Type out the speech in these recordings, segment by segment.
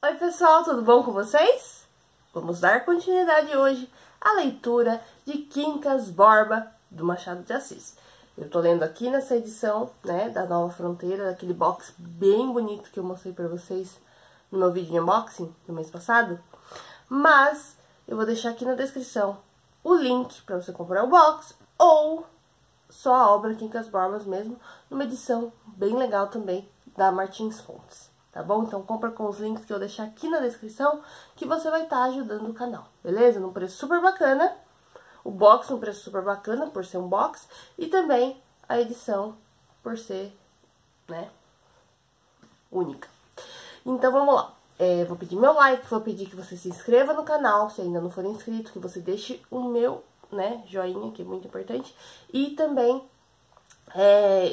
Oi pessoal, tudo bom com vocês? Vamos dar continuidade hoje à leitura de Quincas Borba, do Machado de Assis. Eu tô lendo aqui nessa edição, né, da Nova Fronteira, daquele box bem bonito que eu mostrei pra vocês no meu vídeo de unboxing do mês passado. Mas eu vou deixar aqui na descrição o link pra você comprar o box ou só a obra Quincas Borbas mesmo, numa edição bem legal também da Martins Fontes. Tá bom? Então compra com os links que eu deixar aqui na descrição, que você vai estar ajudando o canal, beleza? Num preço super bacana, o box num preço super bacana, por ser um box, e também a edição por ser, né, única. Então vamos lá, vou pedir meu like, vou pedir que você se inscreva no canal, se ainda não for inscrito, que você deixe o meu, né, joinha, que é muito importante, e também,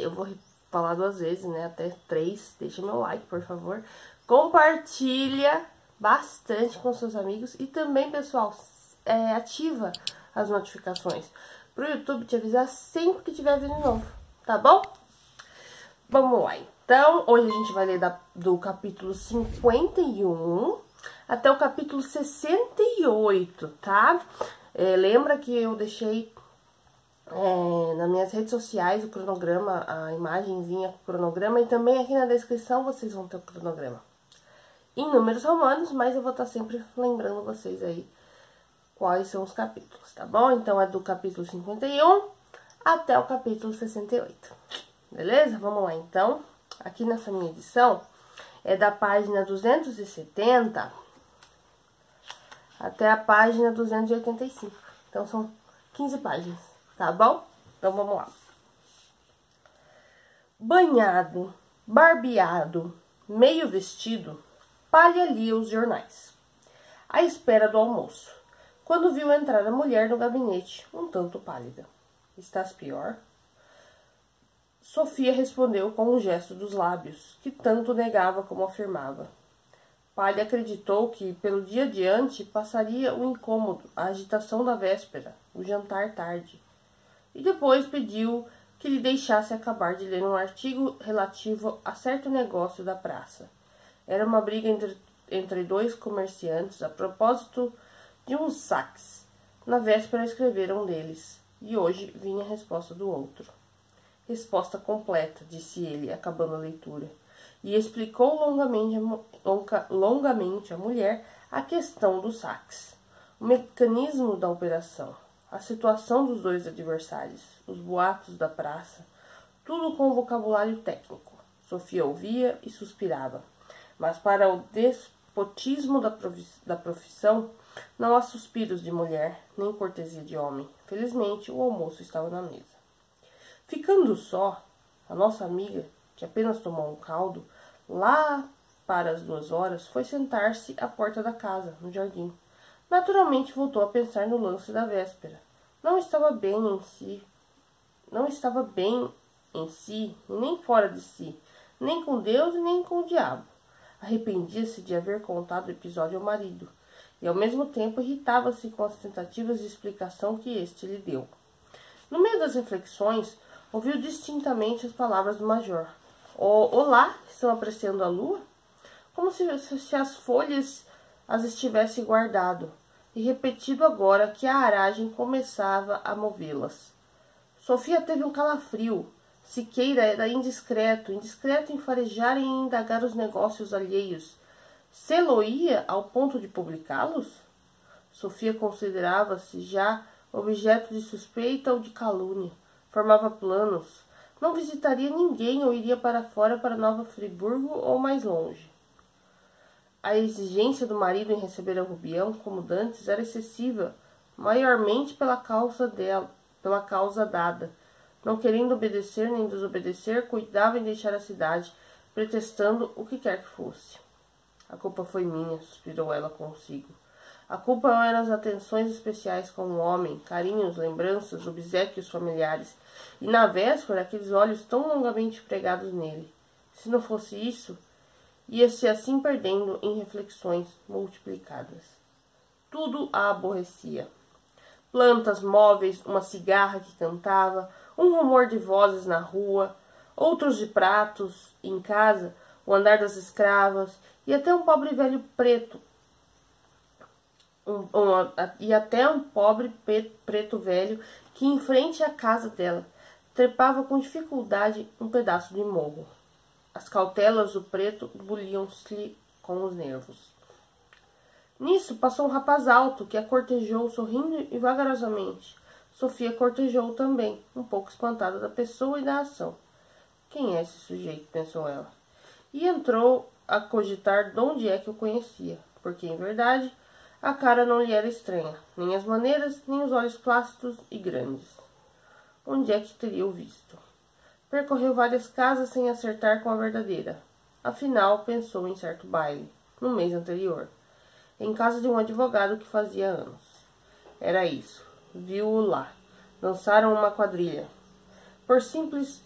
eu vou falar 2 vezes, né, até 3, deixa meu like, por favor, compartilha bastante com seus amigos e também, pessoal, ativa as notificações pro YouTube te avisar sempre que tiver vídeo novo, tá bom? Vamos lá, então, hoje a gente vai ler do capítulo 51 até o capítulo 68, tá? Lembra que eu deixei nas minhas redes sociais o cronograma, a imagenzinha com o cronograma, e também aqui na descrição vocês vão ter o cronograma em números romanos, mas eu vou estar sempre lembrando vocês aí quais são os capítulos, tá bom? Então é do capítulo 51 até o capítulo 68, beleza? Vamos lá então, aqui nessa minha edição é da página 270 até a página 285, então são 15 páginas. Tá bom? Então vamos lá. Banhado, barbeado, meio vestido, Palha lia os jornais, à espera do almoço, quando viu entrar a mulher no gabinete, um tanto pálida. Estás pior? Sofia respondeu com um gesto dos lábios, que tanto negava como afirmava. Palha acreditou que, pelo dia adiante, passaria o incômodo, a agitação da véspera, o jantar tarde. E depois pediu que lhe deixasse acabar de ler um artigo relativo a certo negócio da praça. Era uma briga entre 2 comerciantes a propósito de uns saques. Na véspera escreveram um deles, e hoje vinha a resposta do outro. Resposta completa, disse ele, acabando a leitura, e explicou longamente à mulher a questão dos saques, o mecanismo da operação, a situação dos 2 adversários, os boatos da praça, tudo com vocabulário técnico. Sofia ouvia e suspirava, mas para o despotismo da profissão não há suspiros de mulher, nem cortesia de homem. Felizmente, o almoço estava na mesa. Ficando só, a nossa amiga, que apenas tomou um caldo, lá para as 2 horas, foi sentar-se à porta da casa, no jardim. Naturalmente voltou a pensar no lance da véspera. Não estava bem em si, nem fora de si, nem com Deus e nem com o diabo. Arrependia-se de haver contado o episódio ao marido, e ao mesmo tempo irritava-se com as tentativas de explicação que este lhe deu. No meio das reflexões, ouviu distintamente as palavras do major. Olá, estão apreciando a lua? Como se as folhas as estivesse guardado, e repetido agora que a aragem começava a movê-las. Sofia teve um calafrio. Siqueira era indiscreto em farejar e em indagar os negócios alheios. Se-lo-ia ao ponto de publicá-los? Sofia considerava-se já objeto de suspeita ou de calúnia. Formava planos. Não visitaria ninguém ou iria para fora, para Nova Friburgo ou mais longe. A exigência do marido em receber a Rubião, como dantes, era excessiva, maiormente pela causa dada. Não querendo obedecer nem desobedecer, cuidava em deixar a cidade, pretextando o que quer que fosse. A culpa foi minha, suspirou ela consigo. A culpa eram as atenções especiais com o homem, carinhos, lembranças, obséquios familiares, e na véspera aqueles olhos tão longamente pregados nele. Se não fosse isso, ia-se assim perdendo em reflexões multiplicadas. Tudo a aborrecia. Plantas, móveis, uma cigarra que cantava, um rumor de vozes na rua, outros de pratos em casa, o andar das escravas, e até um pobre velho preto, preto velho que em frente à casa dela trepava com dificuldade um pedaço de morro. As cautelas do preto buliam-se com os nervos. Nisso passou um rapaz alto que a cortejou sorrindo e vagarosamente. Sofia cortejou também, um pouco espantada da pessoa e da ação. Quem é esse sujeito? Pensou ela. E entrou a cogitar de onde é que o conhecia, porque, em verdade, a cara não lhe era estranha, nem as maneiras, nem os olhos plásticos e grandes. Onde é que teria o visto? Percorreu várias casas sem acertar com a verdadeira. Afinal, pensou em certo baile, no mês anterior, em casa de um advogado que fazia anos. Era isso. Viu-o lá. Dançaram uma quadrilha. Por simples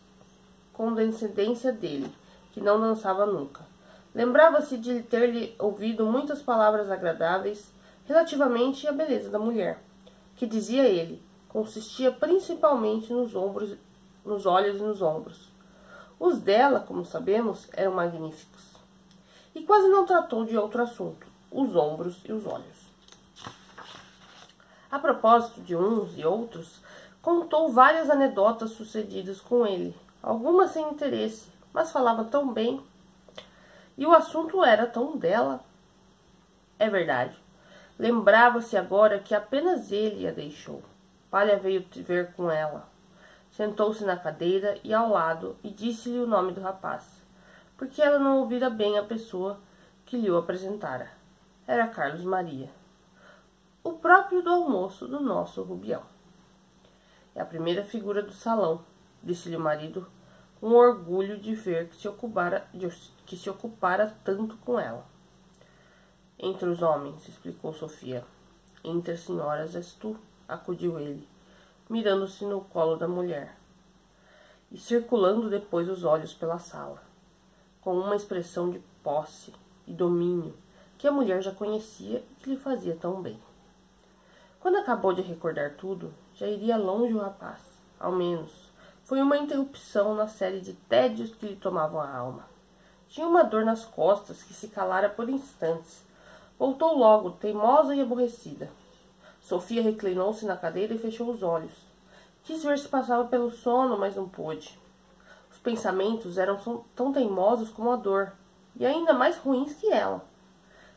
condescendência dele, que não dançava nunca. Lembrava-se de ter-lhe ouvido muitas palavras agradáveis relativamente à beleza da mulher, que, dizia ele, consistia principalmente nos olhos e nos ombros. Os dela, como sabemos, eram magníficos. E quase não tratou de outro assunto, os ombros e os olhos. A propósito de uns e outros, contou várias anedotas sucedidas com ele, algumas sem interesse, mas falava tão bem. E o assunto era tão dela. É verdade. Lembrava-se agora que apenas ele a deixou. Palha veio ver com ela. Sentou-se na cadeira e ao lado e disse-lhe o nome do rapaz, porque ela não ouvira bem a pessoa que lhe o apresentara. Era Carlos Maria, o próprio do almoço do nosso Rubião. É a primeira figura do salão, disse-lhe o marido, com orgulho de ver que se ocupara tanto com ela. Entre os homens, explicou Sofia. Entre as senhoras és tu, acudiu ele, mirando-se no colo da mulher, e circulando depois os olhos pela sala, com uma expressão de posse e domínio que a mulher já conhecia e que lhe fazia tão bem. Quando acabou de recordar tudo, já iria longe o rapaz. Ao menos, foi uma interrupção na série de tédios que lhe tomavam a alma. Tinha uma dor nas costas que se calara por instantes. Voltou logo, teimosa e aborrecida. Sofia reclinou-se na cadeira e fechou os olhos. Quis ver se passava pelo sono, mas não pôde. Os pensamentos eram tão teimosos como a dor, e ainda mais ruins que ela.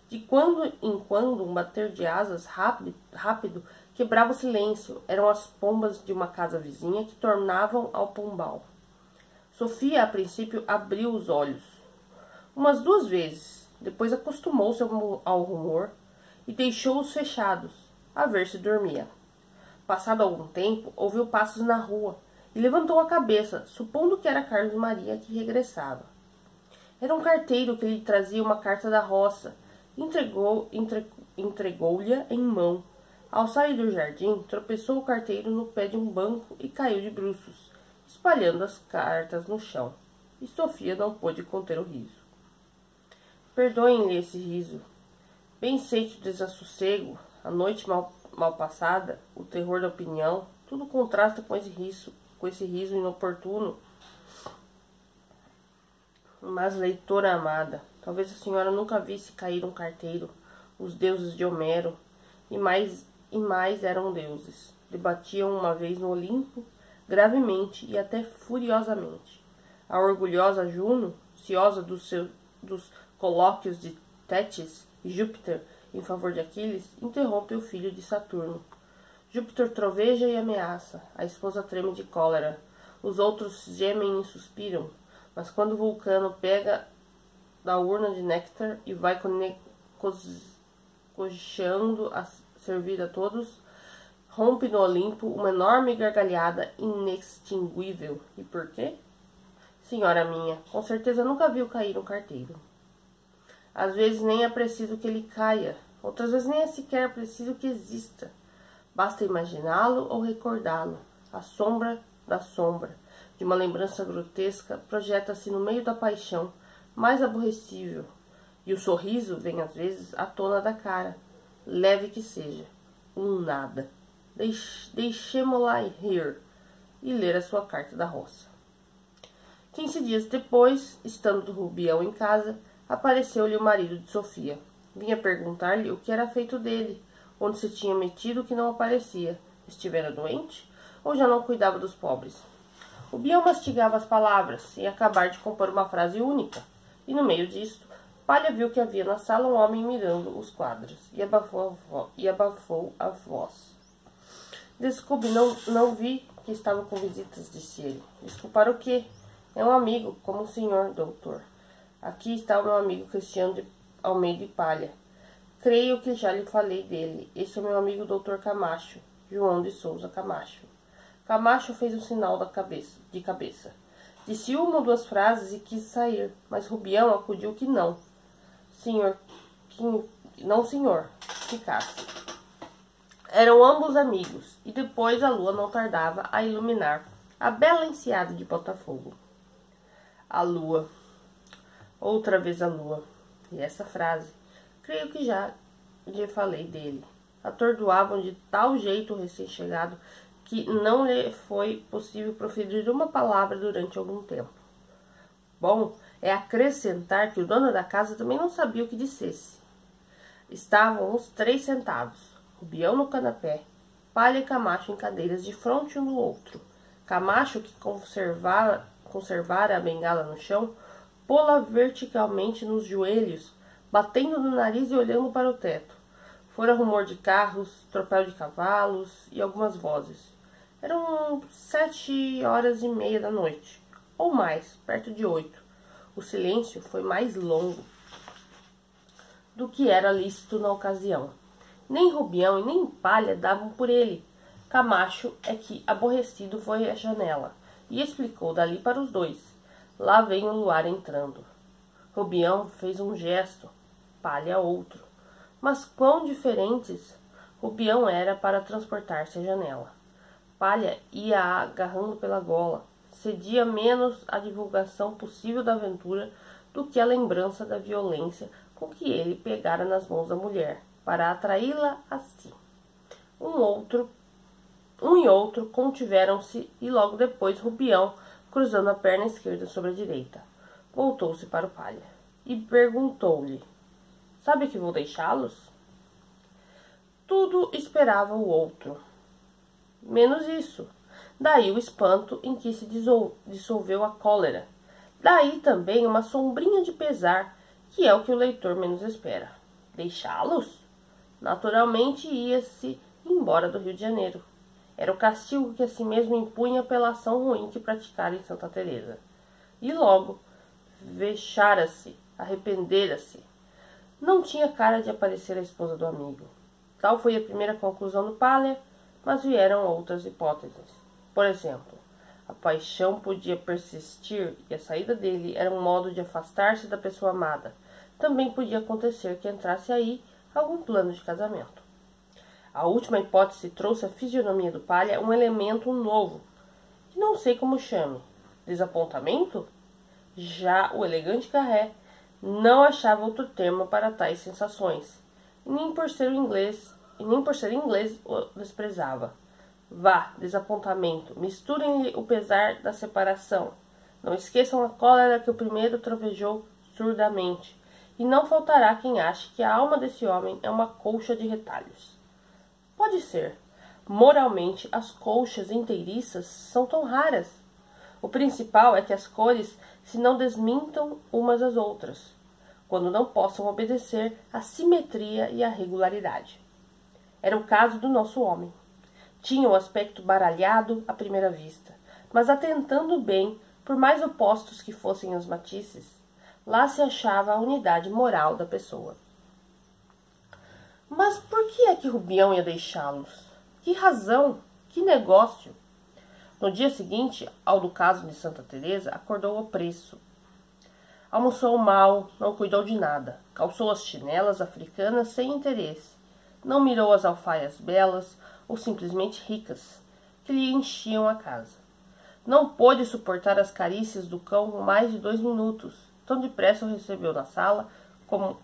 De quando em quando, um bater de asas rápido quebrava o silêncio. Eram as pombas de uma casa vizinha que tornavam ao pombal. Sofia, a princípio, abriu os olhos umas 2 vezes. Depois acostumou-se ao rumor e deixou-os fechados, a ver se dormia. Passado algum tempo, ouviu passos na rua e levantou a cabeça, supondo que era Carlos Maria que regressava. Era um carteiro que lhe trazia uma carta da roça. Entregou-lhe em mão. Ao sair do jardim, tropeçou o carteiro no pé de um banco e caiu de bruços, espalhando as cartas no chão. E Sofia não pôde conter o riso. Perdoem-lhe esse riso. Bem sente o desassossego, a noite mal passada, o terror da opinião, tudo contrasta com esse riso inoportuno. Mas, leitora amada, talvez a senhora nunca visse cair um carteiro. Os deuses de Homero, e mais eram deuses. Debatiam uma vez no Olimpo, gravemente e até furiosamente. A orgulhosa Juno, ciosa dos colóquios de Tétis e Júpiter em favor de Aquiles, interrompe o filho de Saturno. Júpiter troveja e ameaça, a esposa treme de cólera, os outros gemem e suspiram, mas quando Vulcano pega da urna de néctar e vai cocheando a servir a todos, rompe no Olimpo uma enorme gargalhada inextinguível. E por quê? Senhora minha, com certeza nunca viu cair um carteiro. Às vezes nem é preciso que ele caia, outras vezes nem é sequer preciso que exista. Basta imaginá-lo ou recordá-lo. A sombra da sombra de uma lembrança grotesca projeta-se no meio da paixão mais aborrecível, e o sorriso vem às vezes à tona da cara, leve que seja, um nada. Deixemo-la rir e ler a sua carta da roça. 15 dias depois, estando Rubião em casa, apareceu-lhe o marido de Sofia. Vinha perguntar-lhe o que era feito dele, onde se tinha metido que não aparecia. Estivera doente ou já não cuidava dos pobres? Rubião mastigava as palavras, sem acabar de compor uma frase única. E no meio disto, Palha viu que havia na sala um homem mirando os quadros, e abafou a voz. Desculpe, não vi que estava com visitas, disse ele. Desculpar o quê? É um amigo, como o senhor, doutor. Aqui está o meu amigo Cristiano de Almeida e Palha. Creio que já lhe falei dele. Este é meu amigo doutor Camacho, João de Souza Camacho. Camacho fez um sinal de cabeça. Disse uma ou duas frases e quis sair, mas Rubião acudiu que não. Não, senhor, ficasse. Eram ambos amigos, e depois a lua não tardava a iluminar a bela enseada de Botafogo. A lua. Outra vez a lua. E essa frase, creio que já lhe falei dele. Atordoavam de tal jeito o recém-chegado que não lhe foi possível proferir uma palavra durante algum tempo. Bom, é acrescentar que o dono da casa também não sabia o que dissesse. Estavam os três sentados, Rubião no canapé, Palha e Camacho em cadeiras de frente um do outro. Camacho, que conservara a bengala no chão, pô-la verticalmente nos joelhos, batendo no nariz e olhando para o teto. Fora rumor de carros, tropel de cavalos e algumas vozes. Eram 7h30 da noite, ou mais, perto de 8. O silêncio foi mais longo do que era lícito na ocasião. Nem Rubião e nem Palha davam por ele. Camacho é que, aborrecido, foi à janela e explicou dali para os dois. Lá vem o luar entrando. Rubião fez um gesto, Palha outro. Mas quão diferentes Rubião era para transportar-se à janela. Palha ia agarrando pela gola. Cedia menos à divulgação possível da aventura do que à lembrança da violência com que ele pegara nas mãos da mulher, para atraí-la a si. Um e outro contiveram-se e logo depois Rubião, cruzando a perna esquerda sobre a direita, voltou-se para o Palha e perguntou-lhe: sabe que vou deixá-los? Tudo esperava o outro, menos isso. Daí o espanto em que se dissolveu a cólera. Daí também uma sombrinha de pesar, que é o que o leitor menos espera. Deixá-los? Naturalmente ia-se embora do Rio de Janeiro. Era o castigo que a si mesmo impunha pela ação ruim que praticara em Santa Teresa. E logo, vexara-se, arrependera-se. Não tinha cara de aparecer a esposa do amigo. Tal foi a primeira conclusão do Palha, mas vieram outras hipóteses. Por exemplo, a paixão podia persistir e a saída dele era um modo de afastar-se da pessoa amada. Também podia acontecer que entrasse aí algum plano de casamento. A última hipótese trouxe à fisionomia do Palha um elemento novo, que não sei como chame. Desapontamento? Já o elegante Carré não achava outro termo para tais sensações, e nem por ser inglês o desprezava. Vá, desapontamento, misturem-lhe o pesar da separação. Não esqueçam a cólera que o primeiro trovejou surdamente, e não faltará quem ache que a alma desse homem é uma colcha de retalhos. Pode ser. Moralmente, as colchas inteiriças são tão raras. O principal é que as cores se não desmintam umas às outras, quando não possam obedecer à simetria e à regularidade. Era o caso do nosso homem. Tinha o aspecto baralhado à primeira vista, mas atentando bem, por mais opostos que fossem os matices, lá se achava a unidade moral da pessoa. Mas por que é que Rubião ia deixá-los? Que razão? Que negócio? No dia seguinte, ao do caso de Santa Teresa, acordou opresso. Almoçou mal, não cuidou de nada, calçou as chinelas africanas sem interesse, não mirou as alfaias belas ou simplesmente ricas, que lhe enchiam a casa. Não pôde suportar as carícias do cão mais de 2 minutos, tão depressa o recebeu na sala como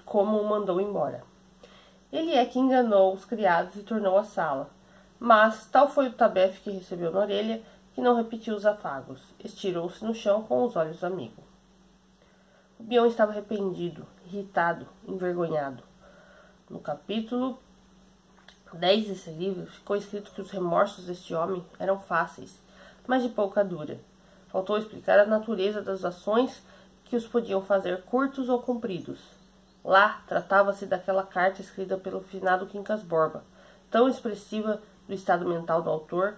o mandou embora. Ele é que enganou os criados e tornou à sala, mas tal foi o tabefe que recebeu na orelha que não repetiu os afagos. Estirou-se no chão com os olhos do amigo. Rubião estava arrependido, irritado, envergonhado. No capítulo 10 desse livro ficou escrito que os remorsos deste homem eram fáceis, mas de pouca dura. Faltou explicar a natureza das ações que os podiam fazer curtos ou compridos. Lá tratava-se daquela carta escrita pelo finado Quincas Borba, tão expressiva do estado mental do autor,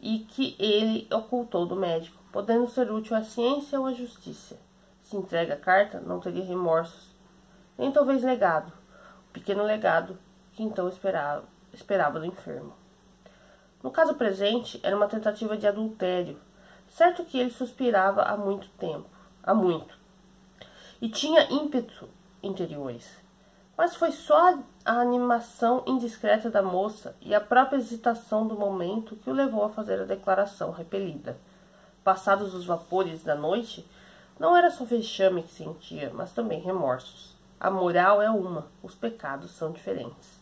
e que ele ocultou do médico, podendo ser útil à ciência ou à justiça. Se entrega a carta, não teria remorsos, nem talvez legado, o pequeno legado que então esperava do enfermo. No caso presente, era uma tentativa de adultério, certo que ele suspirava há muito tempo, e tinha ímpeto interiores. Mas foi só a animação indiscreta da moça e a própria hesitação do momento que o levou a fazer a declaração repelida. Passados os vapores da noite, não era só vexame que sentia, mas também remorsos. A moral é uma, os pecados são diferentes.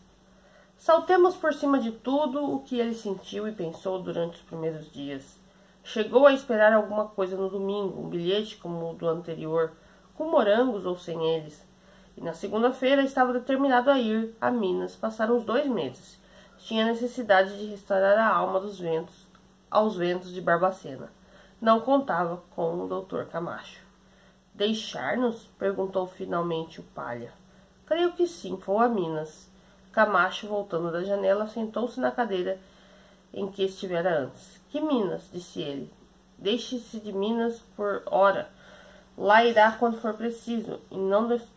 Saltemos por cima de tudo o que ele sentiu e pensou durante os primeiros dias. Chegou a esperar alguma coisa no domingo, um bilhete como o do anterior, com morangos ou sem eles. E na segunda-feira estava determinado a ir a Minas passar uns 2 meses. Tinha necessidade de restaurar a alma dos ventos, aos ventos de Barbacena. Não contava com o Dr. Camacho. Deixar-nos? Perguntou finalmente o Palha. Creio que sim, vou a Minas. Camacho, voltando da janela, sentou-se na cadeira em que estivera antes. Que Minas? Disse ele. Deixe-se de Minas por hora. Lá irá quando for preciso, e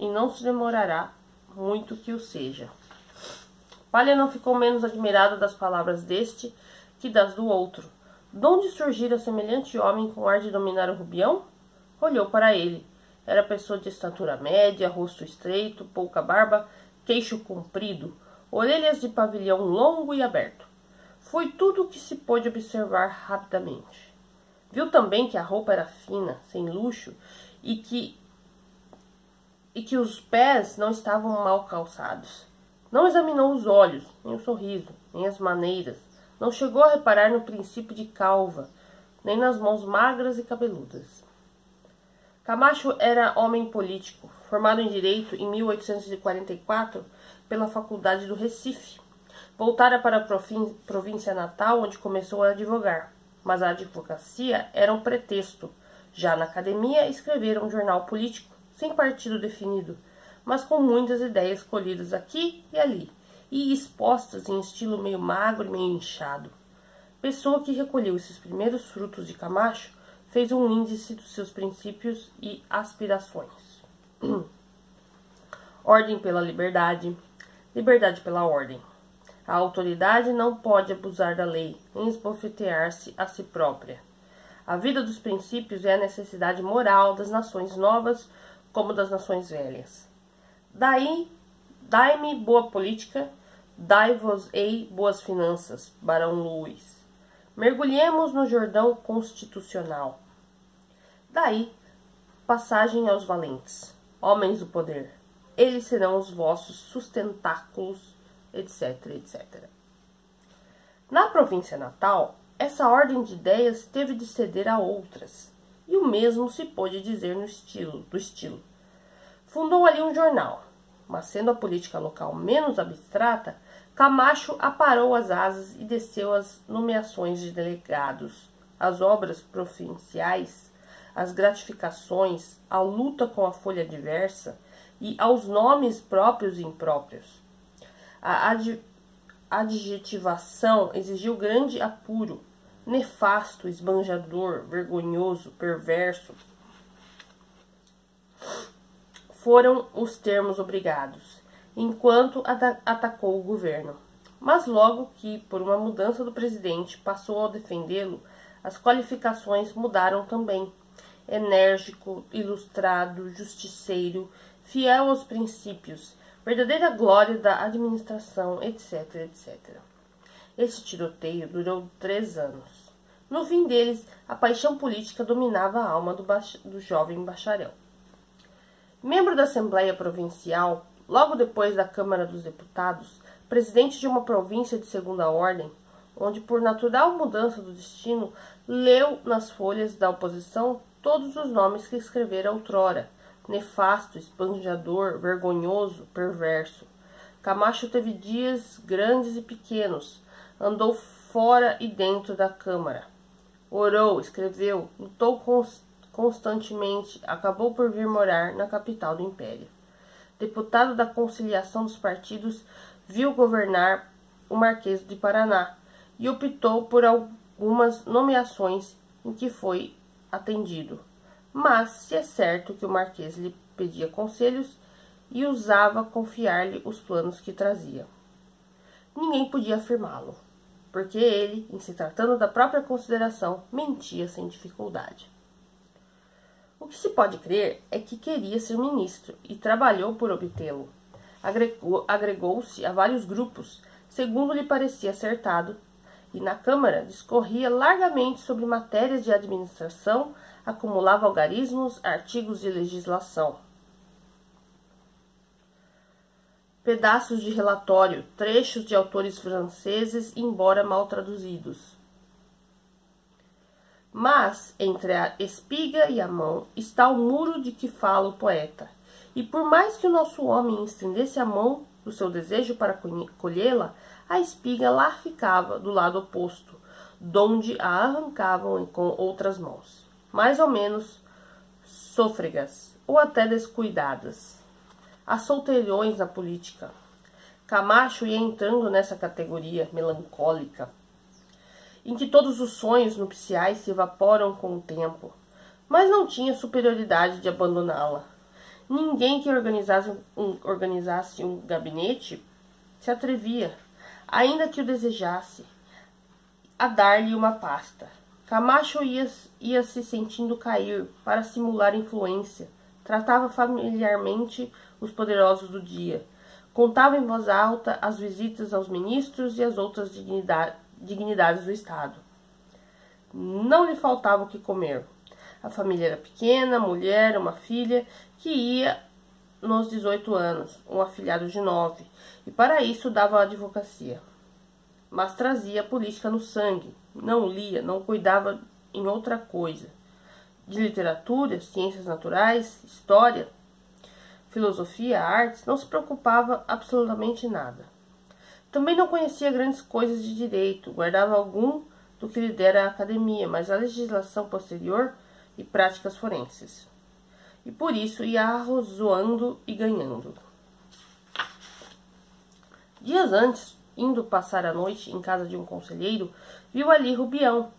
não se demorará muito que o seja. Palha não ficou menos admirado das palavras deste que das do outro. Donde surgira semelhante homem com ar de dominar o Rubião? Olhou para ele. Era pessoa de estatura média, rosto estreito, pouca barba, queixo comprido, orelhas de pavilhão longo e aberto. Foi tudo o que se pôde observar rapidamente. Viu também que a roupa era fina, sem luxo, e que os pés não estavam mal calçados. Não examinou os olhos, nem o sorriso, nem as maneiras. Não chegou a reparar no princípio de calva, nem nas mãos magras e cabeludas. Camacho era homem político, formado em Direito em 1844 pela Faculdade do Recife. Voltara para a província natal, onde começou a advogar, mas a advocacia era um pretexto. Já na academia, escrevera um jornal político, sem partido definido, mas com muitas ideias colhidas aqui e ali, e expostas em estilo meio magro e meio inchado. Pessoa que recolheu esses primeiros frutos de Camacho fez um índice dos seus princípios e aspirações. Ordem pela liberdade, liberdade pela ordem. A autoridade não pode abusar da lei, nem esbofetear-se a si própria. A vida dos princípios é a necessidade moral das nações novas como das nações velhas. Dai-me boa política, dai-vos-ei boas finanças, Barão Luís. Mergulhemos no Jordão constitucional. Daí, passagem aos valentes, homens do poder. Eles serão os vossos sustentáculos, etc, etc. Na província natal, essa ordem de ideias teve de ceder a outras, e o mesmo se pôde dizer do estilo. Fundou ali um jornal, mas sendo a política local menos abstrata, Camacho aparou as asas e desceu às nomeações de delegados, às obras provinciais, às gratificações, à luta com a folha adversa e aos nomes próprios e impróprios. A adjetivação exigiu grande apuro, nefasto, esbanjador, vergonhoso, perverso. Foram os termos obrigados, enquanto atacou o governo. Mas logo que, por uma mudança do presidente, passou a defendê-lo, as qualificações mudaram também. Enérgico, ilustrado, justiceiro, fiel aos princípios, verdadeira glória da administração, etc, etc. Esse tiroteio durou 3 anos. No fim deles, a paixão política dominava a alma do jovem bacharel. Membro da Assembleia Provincial, logo depois da Câmara dos Deputados, presidente de uma província de segunda ordem, onde, por natural mudança do destino, leu nas folhas da oposição todos os nomes que escrevera outrora: nefasto, esbanjador, vergonhoso, perverso. Camacho teve dias grandes e pequenos, andou fora e dentro da Câmara. Orou, escreveu, lutou constantemente, acabou por vir morar na capital do Império. Deputado da conciliação dos partidos, viu governar o Marquês de Paraná e optou por algumas nomeações em que foi atendido. Mas se é certo que o Marquês lhe pedia conselhos e usava confiar-lhe os planos que trazia. Ninguém podia afirmá-lo, porque ele, em se tratando da própria consideração, mentia sem dificuldade. O que se pode crer é que queria ser ministro e trabalhou por obtê-lo. Agregou-se a vários grupos, segundo lhe parecia acertado, e na Câmara discorria largamente sobre matérias de administração, acumulava algarismos, artigos de legislação, pedaços de relatório, trechos de autores franceses, embora mal traduzidos. Mas, entre a espiga e a mão, está o muro de que fala o poeta. E por mais que o nosso homem estendesse a mão do seu desejo para colhê-la, a espiga lá ficava, do lado oposto, donde a arrancavam com outras mãos, mais ou menos sôfregas, ou até descuidadas. Há solteirões na política. Camacho ia entrando nessa categoria melancólica, em que todos os sonhos nupciais se evaporam com o tempo, mas não tinha superioridade de abandoná-la. Ninguém que organizasse um gabinete se atrevia, ainda que o desejasse, a dar-lhe uma pasta. Camacho ia se sentindo cair para simular influência, tratava familiarmente os poderosos do dia, contava em voz alta as visitas aos ministros e às outras dignidades do Estado. Não lhe faltava o que comer. A família era pequena, mulher, uma filha, que ia nos 18 anos, um afilhado de 9, e para isso dava a advocacia. Mas trazia a política no sangue, não lia, não cuidava em outra coisa. De literatura, ciências naturais, história, filosofia, artes, não se preocupava absolutamente nada. Também não conhecia grandes coisas de direito, guardava algum do que lhe dera a academia, mas a legislação posterior e práticas forenses. E por isso ia arrozoando e ganhando. Dias antes, indo passar a noite em casa de um conselheiro, viu ali Rubião.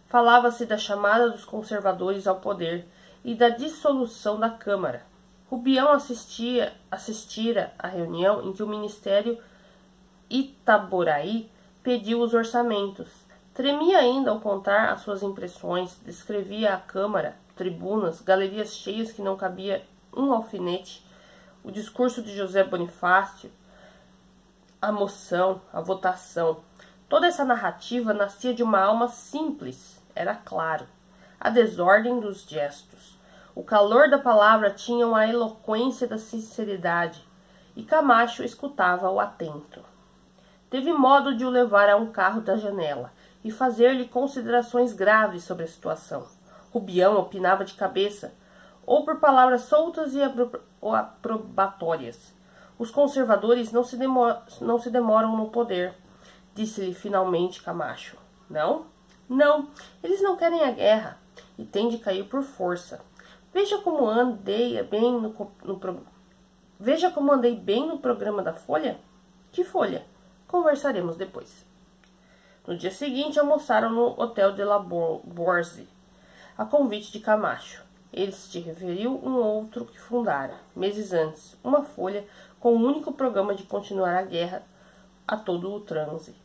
Falava-se da chamada dos conservadores ao poder e da dissolução da Câmara. Rubião assistira à reunião em que o Ministério Itaboraí pediu os orçamentos. Tremia ainda ao contar as suas impressões, descrevia a Câmara, tribunas, galerias cheias que não cabia um alfinete, o discurso de José Bonifácio, a moção, a votação. Toda essa narrativa nascia de uma alma simples, era claro. A desordem dos gestos. O calor da palavra tinha a eloquência da sinceridade, e Camacho escutava-o atento. Teve modo de o levar a um carro da janela e fazer-lhe considerações graves sobre a situação. Rubião opinava de cabeça, ou por palavras soltas ou aprobatórias. Os conservadores não se demoram no poder, disse-lhe finalmente Camacho. Não? Não, eles não querem a guerra e têm de cair por força. Veja como andei bem no programa da Folha. Que Folha? Conversaremos depois. No dia seguinte, almoçaram no Hotel de la Bourse, a convite de Camacho. Ele se referiu um outro que fundara, meses antes, uma folha com o único programa de continuar a guerra a todo o transe.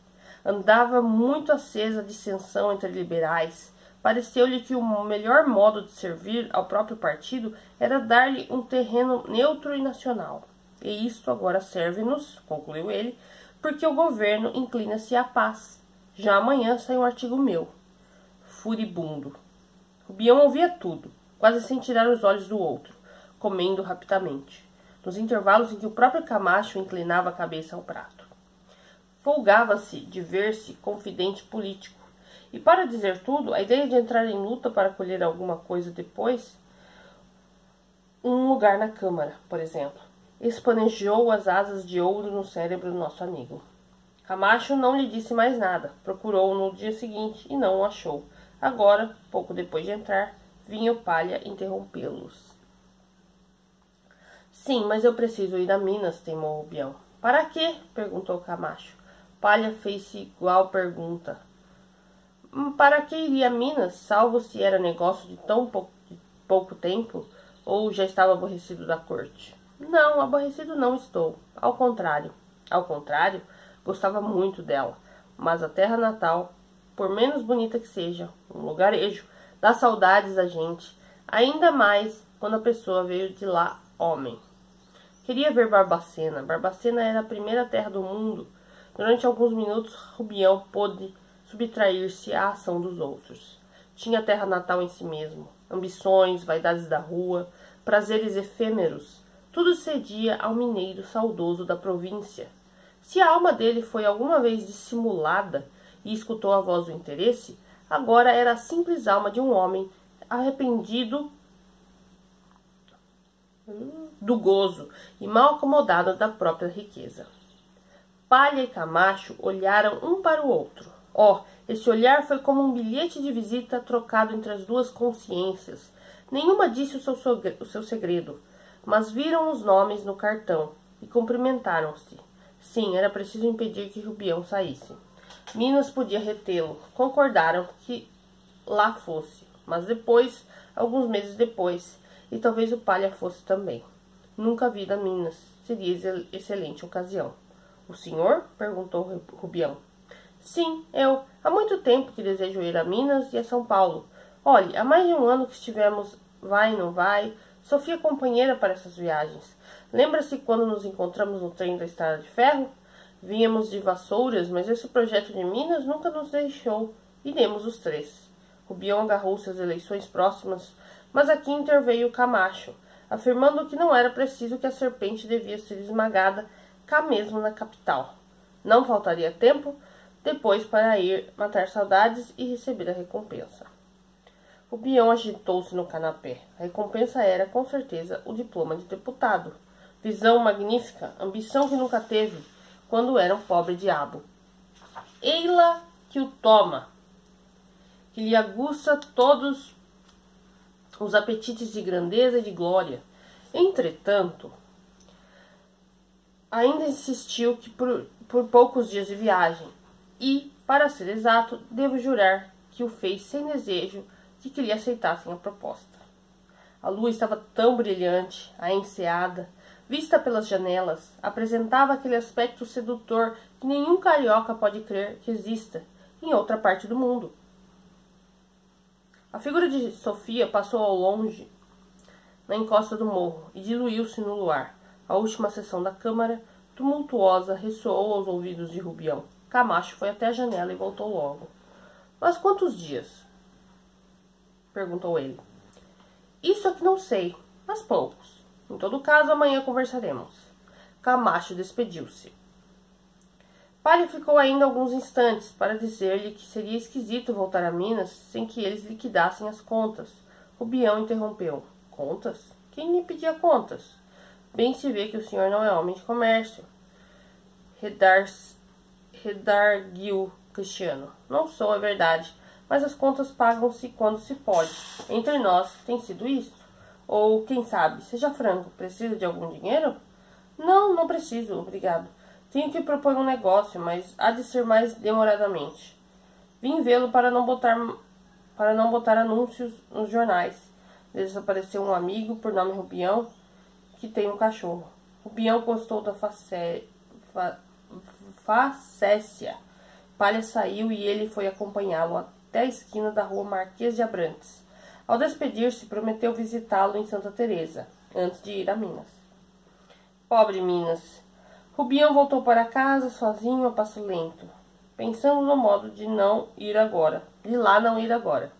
Andava muito acesa a dissensão entre liberais. Pareceu-lhe que o melhor modo de servir ao próprio partido era dar-lhe um terreno neutro e nacional. E isto agora serve-nos, concluiu ele, porque o governo inclina-se à paz. Já amanhã sai um artigo meu. Furibundo. Rubião ouvia tudo, quase sem tirar os olhos do outro, comendo rapidamente, nos intervalos em que o próprio Camacho inclinava a cabeça ao prato. Folgava-se de ver-se confidente político. E para dizer tudo, a ideia de entrar em luta para colher alguma coisa depois, um lugar na Câmara, por exemplo, espanejou as asas de ouro no cérebro do nosso amigo. Camacho não lhe disse mais nada. Procurou-o no dia seguinte e não o achou. Agora, pouco depois de entrar, vinha o Palha interrompê-los. Sim, mas eu preciso ir a Minas, teimou Rubião. Para quê? Perguntou Camacho. Palha fez-se igual pergunta. Para que iria a Minas, salvo se era negócio de tão pouco tempo, ou já estava aborrecido da corte? Não, aborrecido não estou. Ao contrário. Ao contrário, gostava muito dela. Mas a terra natal, por menos bonita que seja, um lugarejo, dá saudades a gente. Ainda mais quando a pessoa veio de lá homem. Queria ver Barbacena. Barbacena era a primeira terra do mundo. Durante alguns minutos, Rubião pôde subtrair-se à ação dos outros. Tinha a terra natal em si mesmo. Ambições, vaidades da rua, prazeres efêmeros. Tudo cedia ao mineiro saudoso da província. Se a alma dele foi alguma vez dissimulada e escutou a voz do interesse, agora era a simples alma de um homem arrependido do gozo e mal acomodado da própria riqueza. Palha e Camacho olharam um para o outro. Oh, esse olhar foi como um bilhete de visita trocado entre as duas consciências. Nenhuma disse o seu segredo, mas viram os nomes no cartão e cumprimentaram-se. Sim, era preciso impedir que Rubião saísse. Minas podia retê-lo. Concordaram que lá fosse, mas depois, alguns meses depois, e talvez o Palha fosse também. Nunca vi a Minas. Seria excelente ocasião. O senhor? Perguntou Rubião. Sim, eu. Há muito tempo que desejo ir a Minas e a São Paulo. Olhe, há mais de um ano que estivemos vai e não vai. Sofia companheira para essas viagens. Lembra-se quando nos encontramos no trem da Estrada de Ferro? Vínhamos de Vassouras, mas esse projeto de Minas nunca nos deixou. Iremos os três. Rubião agarrou-se às eleições próximas, mas aqui interveio Camacho, afirmando que não era preciso que a serpente devia ser esmagada cá mesmo na capital. Não faltaria tempo depois para ir matar saudades e receber a recompensa. Rubião agitou-se no canapé. A recompensa era, com certeza, o diploma de deputado. Visão magnífica, ambição que nunca teve, quando era um pobre diabo. Ei-la que o toma, que lhe aguça todos os apetites de grandeza e de glória. Entretanto, ainda insistiu que por poucos dias de viagem, e, para ser exato, devo jurar que o fez sem desejo de que lhe aceitassem a proposta. A lua estava tão brilhante, a enseada, vista pelas janelas, apresentava aquele aspecto sedutor que nenhum carioca pode crer que exista em outra parte do mundo. A figura de Sofia passou ao longe na encosta do morro e diluiu-se no luar. A última sessão da Câmara, tumultuosa, ressoou aos ouvidos de Rubião. Camacho foi até a janela e voltou logo. Mas quantos dias? Perguntou ele. Isso é que não sei, mas poucos. Em todo caso, amanhã conversaremos. Camacho despediu-se. Palha ficou ainda alguns instantes para dizer-lhe que seria esquisito voltar a Minas sem que eles liquidassem as contas. Rubião interrompeu. Contas? Quem lhe pedia contas? Bem se vê que o senhor não é homem de comércio. Redarguiu Cristiano. Não sou, é verdade, mas as contas pagam-se quando se pode. Entre nós tem sido isso. Ou, quem sabe, seja franco, precisa de algum dinheiro? Não, não preciso, obrigado. Tenho que propor um negócio, mas há de ser mais demoradamente. Vim vê-lo para não botar anúncios nos jornais. Desapareceu um amigo, por nome Rubião, que tem um cachorro. Rubião gostou da facécia. Palha saiu e ele foi acompanhá-lo até a esquina da rua Marquês de Abrantes. Ao despedir-se, prometeu visitá-lo em Santa Teresa, antes de ir a Minas. Pobre Minas! Rubião voltou para casa sozinho a passo lento, pensando no modo de não ir agora, de lá não ir agora.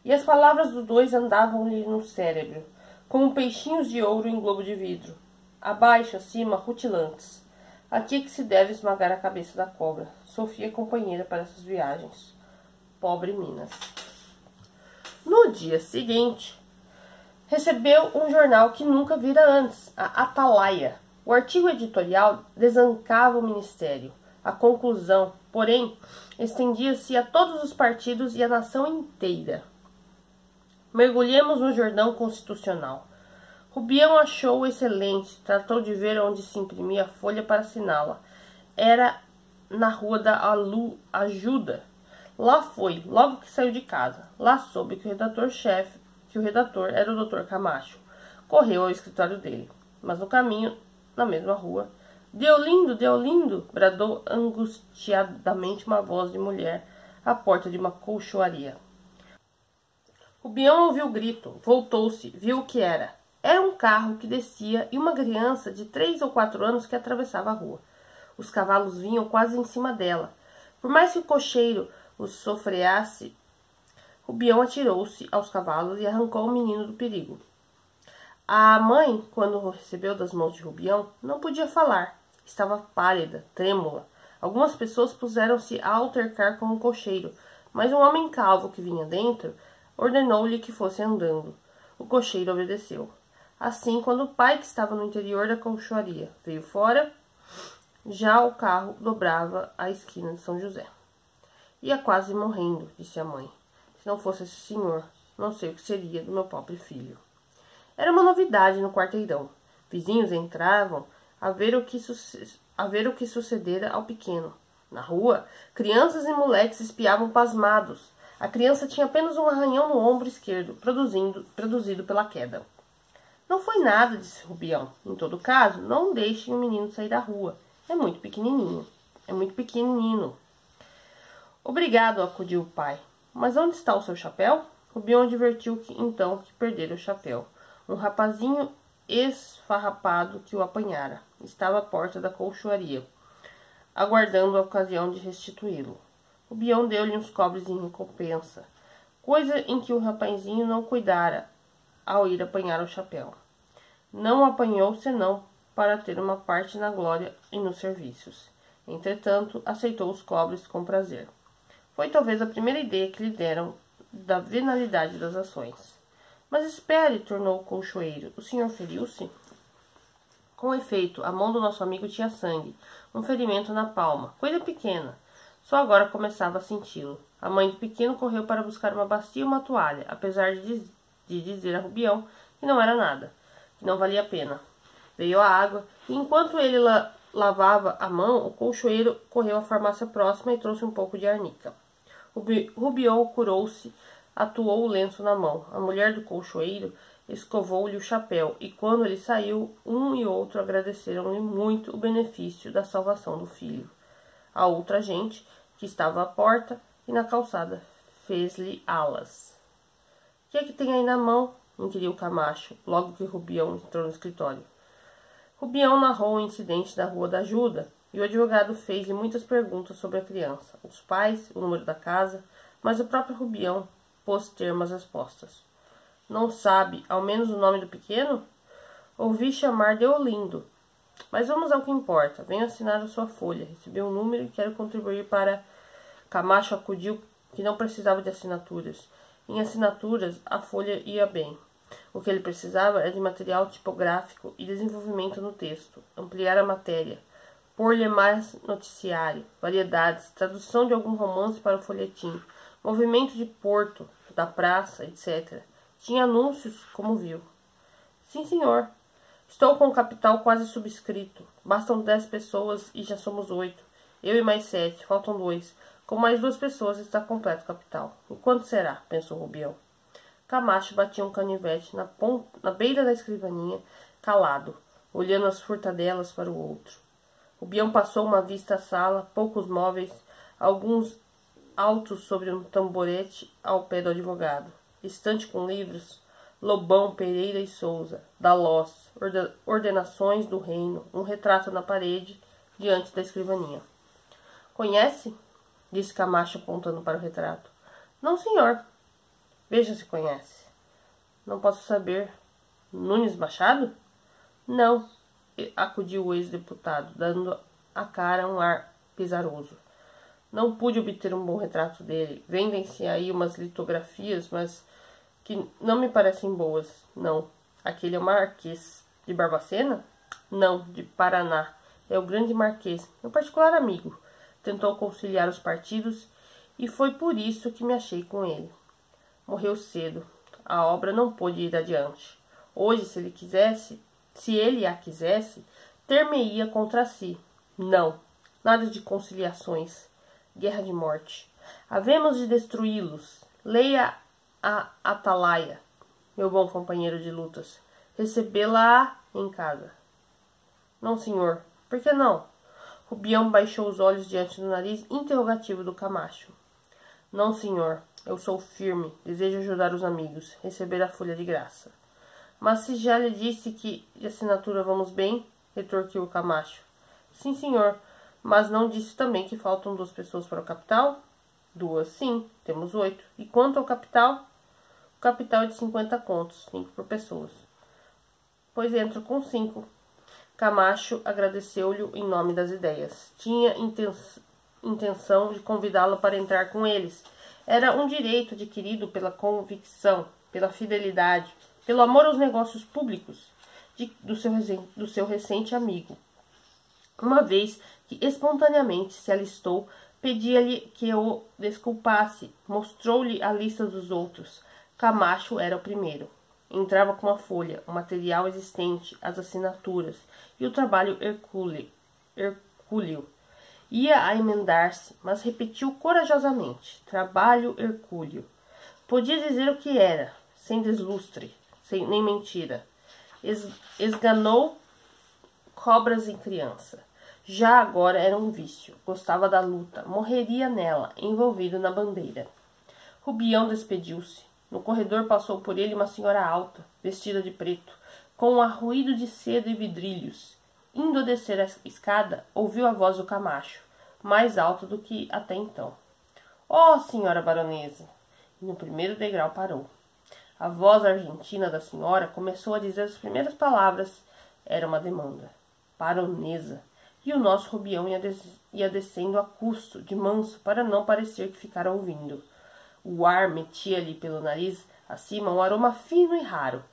E as palavras dos dois andavam-lhe no cérebro, como peixinhos de ouro em globo de vidro, abaixo, acima, rutilantes. Aqui é que se deve esmagar a cabeça da cobra. Sofia é companheira para essas viagens. Pobre Minas. No dia seguinte, recebeu um jornal que nunca vira antes, a Atalaia. O artigo editorial desancava o ministério. A conclusão, porém, estendia-se a todos os partidos e a nação inteira. Mergulhemos no Jordão Constitucional. Rubião achou-o excelente, tratou de ver onde se imprimia a folha para assiná-la. Era na rua da Ajuda. Lá foi, logo que saiu de casa. Lá soube que o redator era o Dr. Camacho. Correu ao escritório dele, mas no caminho, na mesma rua, Deolindo! Bradou angustiadamente uma voz de mulher à porta de uma colchoaria. Rubião ouviu o grito, voltou-se, viu o que era. Era um carro que descia e uma criança de 3 ou 4 anos que atravessava a rua. Os cavalos vinham quase em cima dela. Por mais que o cocheiro os sofreasse, Rubião atirou-se aos cavalos e arrancou o menino do perigo. A mãe, quando o recebeu das mãos de Rubião, não podia falar. Estava pálida, trêmula. Algumas pessoas puseram-se a altercar com o cocheiro, mas um homem calvo que vinha dentro ordenou-lhe que fosse andando. O cocheiro obedeceu. Assim, quando o pai, que estava no interior da colchoaria, veio fora, já o carro dobrava a esquina de São José. Ia quase morrendo, disse a mãe. Se não fosse esse senhor, não sei o que seria do meu pobre filho. Era uma novidade no quarteirão. Vizinhos entravam a ver o que sucedera ao pequeno. Na rua, crianças e moleques espiavam pasmados. A criança tinha apenas um arranhão no ombro esquerdo, produzido pela queda. Não foi nada, disse Rubião. Em todo caso, não deixem o menino sair da rua. É muito pequenininho. Obrigado, acudiu o pai. Mas onde está o seu chapéu? Rubião advertiu então que perdera o chapéu. Um rapazinho esfarrapado que o apanhara. Estava à porta da colchoaria, aguardando a ocasião de restituí-lo. Rubião deu-lhe uns cobres em recompensa, coisa em que o rapazinho não cuidara ao ir apanhar o chapéu. Não o apanhou senão para ter uma parte na glória e nos serviços. Entretanto, aceitou os cobres com prazer. Foi talvez a primeira ideia que lhe deram da venalidade das ações. Mas espere, tornou o colchoeiro. O senhor feriu-se? Com efeito, a mão do nosso amigo tinha sangue, um ferimento na palma, coisa pequena. Só agora começava a senti-lo. A mãe do pequeno correu para buscar uma bacia e uma toalha, apesar de dizer a Rubião que não era nada, que não valia a pena. Veio a água, e enquanto ele lavava a mão, o colchoeiro correu à farmácia próxima e trouxe um pouco de arnica. Rubião curou-se, atuou o lenço na mão. A mulher do colchoeiro escovou-lhe o chapéu, e quando ele saiu, um e outro agradeceram-lhe muito o benefício da salvação do filho. A outra gente, que estava à porta e na calçada, fez-lhe alas. — Que é que tem aí na mão? Inquiriu Camacho, logo que Rubião entrou no escritório. Rubião narrou o incidente da Rua da Ajuda, e o advogado fez-lhe muitas perguntas sobre a criança, os pais, o número da casa, mas o próprio Rubião pôs termo às respostas. Não sabe, ao menos, o nome do pequeno? Ouvi chamar Deolindo. Mas vamos ao que importa. Venho assinar a sua folha. Recebi um número e quero contribuir para... Camacho acudiu que não precisava de assinaturas. Em assinaturas, a folha ia bem. O que ele precisava era de material tipográfico e desenvolvimento no texto, ampliar a matéria, pôr-lhe mais noticiário, variedades, tradução de algum romance para o folhetim, movimento de porto, da praça, etc. Tinha anúncios, como viu. Sim, senhor. Estou com o capital quase subscrito. Bastam 10 pessoas e já somos 8. Eu e mais 7, faltam 2. Com mais 2 pessoas está completo o capital. E quanto será? Pensou Rubião. Camacho batia um canivete na beira da escrivaninha, calado, olhando as furtadelas para o outro. Rubião passou uma vista à sala, poucos móveis, alguns altos sobre um tamborete ao pé do advogado. Estante com livros, Lobão, Pereira e Souza, Dalós, ordenações do reino, um retrato na parede, diante da escrivaninha. Conhece? Disse Camacho apontando para o retrato. Não, senhor. Veja se conhece. Não posso saber. Nunes Machado? Não, acudiu o ex-deputado, dando a cara um ar pesaroso. Não pude obter um bom retrato dele. Vendem-se aí umas litografias, mas que não me parecem boas. Não. Aquele é o Marquês de Barbacena? Não, de Paraná. É o grande Marquês, meu particular amigo. Tentou conciliar os partidos e foi por isso que me achei com ele. Morreu cedo. A obra não pôde ir adiante. Hoje, se ele a quisesse, ter-me-ia contra si. Não, nada de conciliações. Guerra de morte. Havemos de destruí-los. Leia a Atalaia, meu bom companheiro de lutas. Recebê-la em casa. Não, senhor. Por que não? Rubião baixou os olhos diante do nariz interrogativo do Camacho. Não, senhor. Eu sou firme. Desejo ajudar os amigos. Receber a folha de graça. Mas se já lhe disse que de assinatura vamos bem, retorquiu o Camacho. Sim, senhor. Mas não disse também que faltam 2 pessoas para o capital? 2, sim. Temos 8. E quanto ao capital? O capital é de 50 contos, 5 por pessoas. Pois entro com 5. Camacho agradeceu-lhe em nome das ideias. Tinha intenção de convidá-lo para entrar com eles. Era um direito adquirido pela convicção, pela fidelidade, pelo amor aos negócios públicos do seu recente amigo. Uma vez que espontaneamente se alistou, pedia-lhe que o desculpasse. Mostrou-lhe a lista dos outros. Camacho era o primeiro. Entrava com a folha, o material existente, as assinaturas e o trabalho hercúleo. Ia a emendar-se, mas repetiu corajosamente. Trabalho hercúleo. Podia dizer o que era, sem deslustre, nem mentira. Esganou cobras em criança. Já agora era um vício. Gostava da luta. Morreria nela, envolvido na bandeira. Rubião despediu-se. No corredor passou por ele uma senhora alta, vestida de preto, com um arruído de seda e vidrilhos. Indo a descer a escada, ouviu a voz do Camacho, mais alta do que até então. — Oh, senhora baronesa! E no primeiro degrau parou. A voz argentina da senhora começou a dizer as primeiras palavras. Era uma demanda. Baronesa! E o nosso Rubião ia descendo a custo, de manso, para não parecer que ficara ouvindo. O ar metia-lhe pelo nariz acima um aroma fino e raro,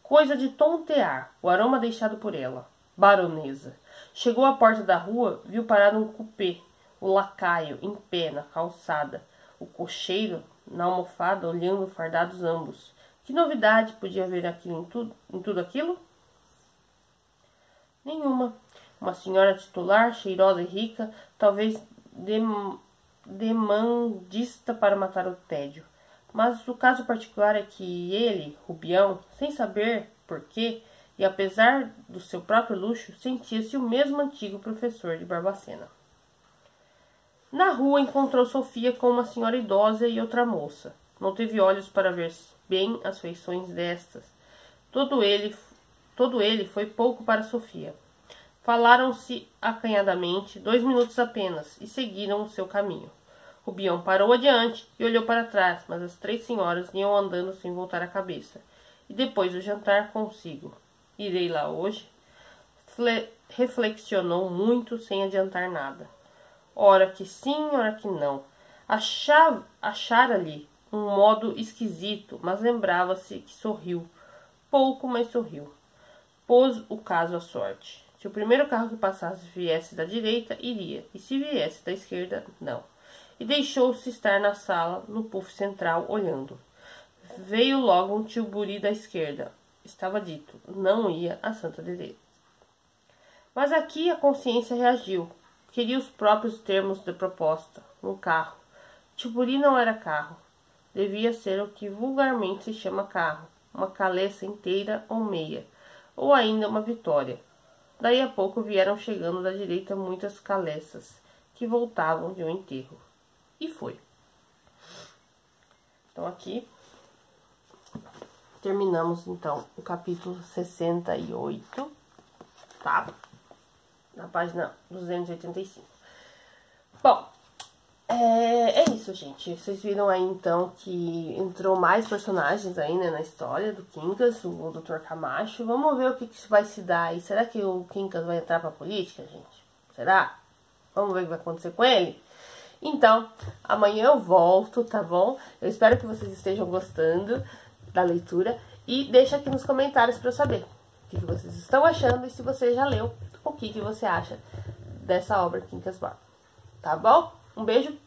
coisa de tontear, o aroma deixado por ela. Baronesa. Chegou à porta da rua, viu parado um cupê, o lacaio em pé na calçada, o cocheiro na almofada olhando fardados ambos. Que novidade podia haver em tudo aquilo? Nenhuma. Uma senhora titular, cheirosa e rica, talvez demandista para matar o tédio. Mas o caso particular é que ele, Rubião, sem saber porquê, e apesar do seu próprio luxo, sentia-se o mesmo antigo professor de Barbacena. Na rua encontrou Sofia com uma senhora idosa e outra moça. Não teve olhos para ver bem as feições destas. Todo ele foi pouco para Sofia. Falaram-se acanhadamente 2 minutos apenas e seguiram o seu caminho. Rubião parou adiante e olhou para trás, mas as 3 senhoras iam andando sem voltar a cabeça. E depois do jantar consigo. Irei lá hoje? Reflexionou muito sem adiantar nada. Ora que sim, ora que não. Achara-lhe um modo esquisito, mas lembrava-se que sorriu. Pouco, mas sorriu. Pôs o caso à sorte. Se o primeiro carro que passasse viesse da direita, iria, e se viesse da esquerda, não. E deixou-se estar na sala, no puff central, olhando. Veio logo um tilburi da esquerda. Estava dito, não ia a Santa Teresa. Mas aqui a consciência reagiu. Queria os próprios termos da proposta, um carro. Tilburi não era carro. Devia ser o que vulgarmente se chama carro, uma caleça inteira ou meia, ou ainda uma vitória. Daí a pouco vieram chegando da direita muitas caleças, que voltavam de um enterro. E foi. Então aqui terminamos então o capítulo 68, tá? Na página 285. Bom, é isso, gente. Vocês viram aí então que entrou mais personagens aí, né, na história do Quincas, o Dr. Camacho. Vamos ver o que vai se dar aí. Será que o Quincas vai entrar pra política, gente? Será? Vamos ver o que vai acontecer com ele? Então, amanhã eu volto, tá bom? Eu espero que vocês estejam gostando da leitura. E deixa aqui nos comentários pra eu saber o que vocês estão achando e se você já leu, o que você acha dessa obra Quincas Borba. Tá bom? Um beijo,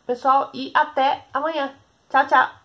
pessoal, e até amanhã. Tchau, tchau!